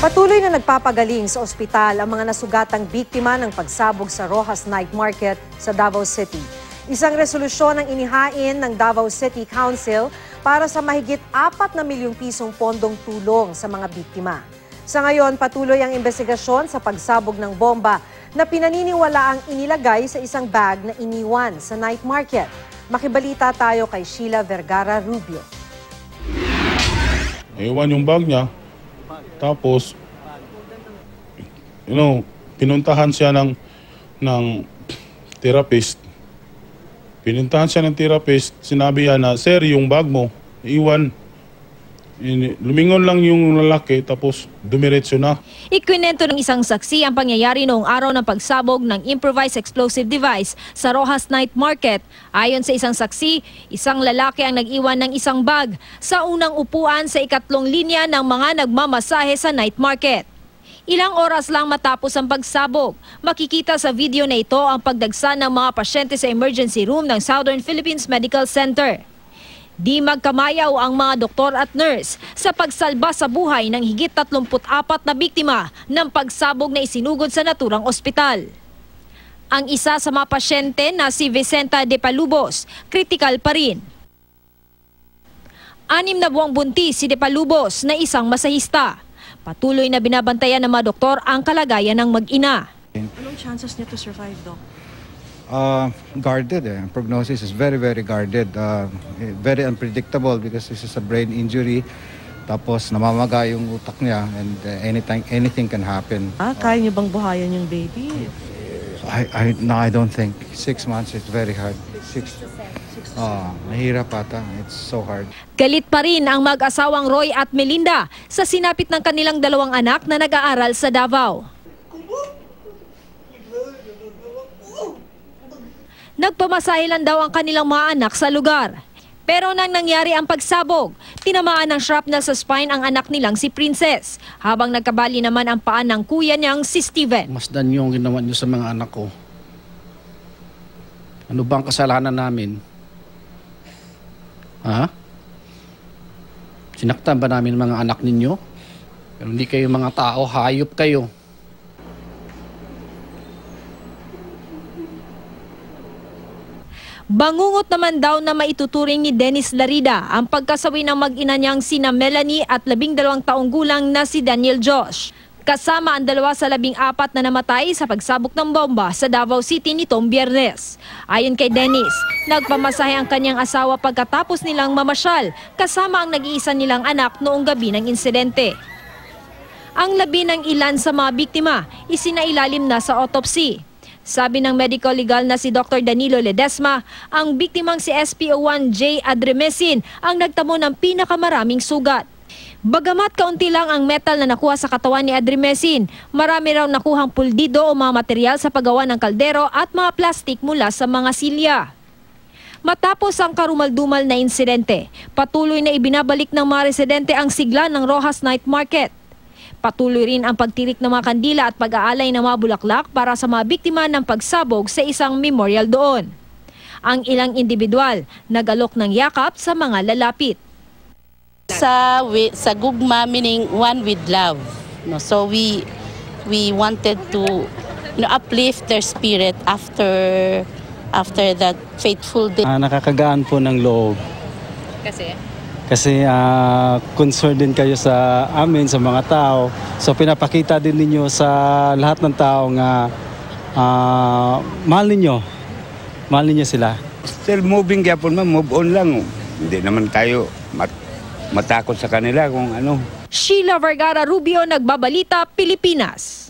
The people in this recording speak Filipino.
Patuloy na nagpapagaling sa ospital ang mga nasugatang biktima ng pagsabog sa Rojas Night Market sa Davao City. Isang resolusyon ang inihain ng Davao City Council para sa mahigit 4 na milyong pisong pondong tulong sa mga biktima. Sa ngayon, patuloy ang investigasyon sa pagsabog ng bomba na pinaniniwalaang inilagay sa isang bag na iniwan sa night market. Makibalita tayo kay Sheila Vergara Rubio. Iwan yung bag niya. Tapos, pinuntahan siya ng therapist. Pinuntahan siya ng therapist, sinabi niya na, "Sir, yung bag mo, iwan." Lumingon lang yung lalaki, tapos dumiretso na. Ikwinento ng isang saksi ang pangyayari noong araw ng pagsabog ng improvised explosive device sa Rojas Night Market. Ayon sa isang saksi, isang lalaki ang nag-iwan ng isang bag sa unang upuan sa ikatlong linya ng mga nagmamasahe sa night market. Ilang oras lang matapos ang pagsabog, makikita sa video na ito ang pagdagsa ng mga pasyente sa emergency room ng Southern Philippines Medical Center. Di magkamayaw ang mga doktor at nurse sa pagsalba sa buhay ng higit 34 na biktima ng pagsabog na isinugod sa naturang ospital. Ang isa sa mga pasyente na si Vicenta de Palubos, kritikal pa rin. 6 na buwang buntis si de Palubos na isang masahista. Patuloy na binabantayan ng mga doktor ang kalagayan ng mag-ina. Anong chances niya to survive, Doc? Guarded. Prognosis is very, very guarded. Very unpredictable because this is a brain injury. Tapos namamaga yung utak niya and anything can happen. Kaya niyo bang buhayan yung baby? No, I don't think. 6 months is very hard. Mahirap ata. It's so hard. Galit pa rin ang mag-asawang Roy at Melinda sa sinapit ng kanilang 2 anak na nag-aaral sa Davao. Nagpamasahe lang daw ang kanilang mga anak sa lugar. Pero nang nangyari ang pagsabog, tinamaan ng shrapnel sa spine ang anak nilang si Princess, habang nagkabali naman ang paa ng kuya niyang si Steven. Masdan yung ginawa niyo sa mga anak ko. Ano bang kasalanan namin? Ha? Sinaktan ba namin mga anak ninyo? Pero hindi kayo mga tao, hayop kayo. Bangungot naman daw na maituturing ni Dennis Larida ang pagkasawi ng mag-ina niyang sina Melanie at 12 taong gulang na si Daniel Josh. Kasama ang 2 sa 14 na namatay sa pagsabog ng bomba sa Davao City nitong Biyernes. Ayon kay Dennis, nagpamasahe ang kanyang asawa pagkatapos nilang mamasyal kasama ang nag-iisa nilang anak noong gabi ng insidente. Ang labi ng ilan sa mga biktima isinailalim na sa autopsy. Sabi ng medical legal na si Dr. Danilo Ledesma, ang biktimang si SPO1 J. Adremesin ang nagtamo ng pinakamaraming sugat. Bagamat kaunti lang ang metal na nakuha sa katawan ni Adremesin, marami raw nakuhang puldido o mga material sa paggawa ng kaldero at mga plastik mula sa mga silya. Matapos ang karumaldumal na insidente, patuloy na ibinabalik ng mga residente ang sigla ng Rojas Night Market. Patuloy rin ang pagtirik ng mga kandila at pag-aalay ng mga bulaklak para sa mga biktima ng pagsabog sa isang memorial doon. Ang ilang individual nag-alok ng yakap sa mga lalapit. Sa gugma, meaning one with love. No? So we wanted to uplift their spirit after that fateful day. Nakakagaan po ng loob. Kasi concerned din kayo sa amin, sa mga tao. So pinapakita din ninyo sa lahat ng tao nga mahal ninyo sila. Still moving yapon man, move on lang. Hindi naman tayo matakot sa kanila kung ano. Sheila Vergara Rubio, Nagbabalita, Pilipinas.